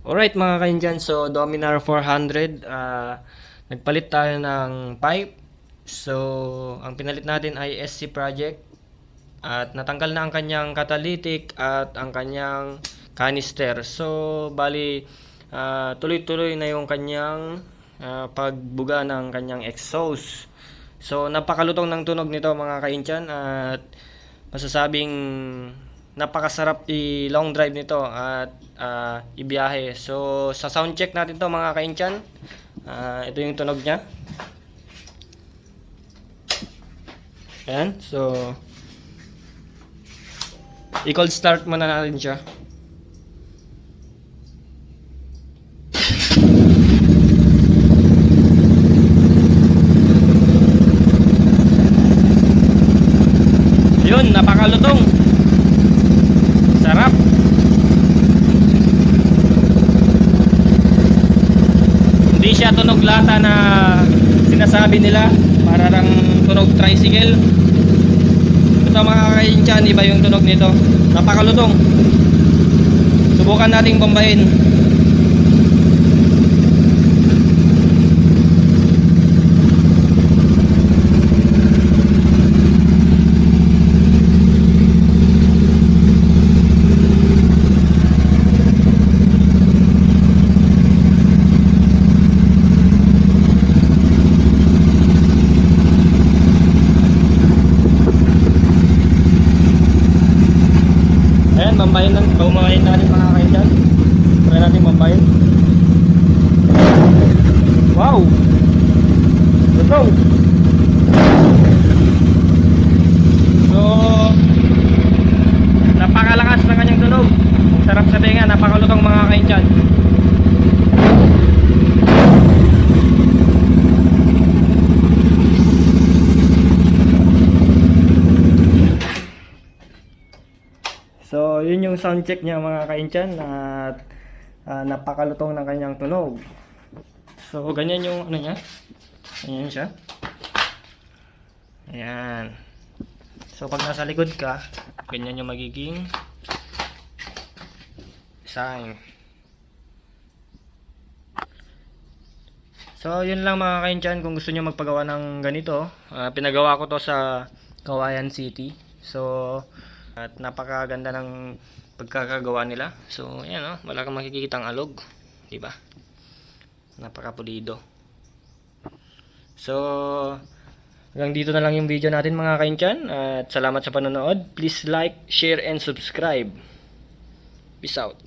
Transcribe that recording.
Alright mga kainjan, so Dominar 400, nagpalit tayo ng pipe. So, ang pinalit natin ay SC Project at natanggal na ang kanyang catalytic at ang kanyang canister. So, bali, tuloy-tuloy na yung kanyang pagbuga ng kanyang exhaust. So, napakalutong ng tunog nito mga kainjan at masasabing napakasarap i-long drive nito at ibiyahe. So, sa sound check natin to mga kainjan. Ito yung tunog niya. Ayan. So, i-cold start muna natin siya. Yun, napakalutong. Sarap. Hindi siya tunog lata na sinasabi nila, para lang tunog tricycle. Ito mga kainjan, iba yung tunog nito. Napakalutong. Subukan nating bombahin. Ayan, bambayin natin mga kainjan. Try natin bambayin. Wow! Lutong! So, napakalakas ng kanyang tunog. Sarap sa tenga, napakalutong mga kainjan. So, yun yung sound check niya mga kainjan at napakalutong ng kanyang tunog. So, ganyan yung ano niya. Ganyan siya. Ayan. So, pag nasa likod ka, ganyan yung magiging sign. So, yun lang mga kainjan. Kung gusto nyo magpagawa ng ganito, pinagawa ko to sa Cauayan City. So, at napakaganda ng pagkakagawa nila. So, ayan o, wala kang makikitang alog, 'di ba? Napakapulido. So, hanggang dito na lang yung video natin mga kainjan. At salamat sa panonood. Please like, share and subscribe. Peace out.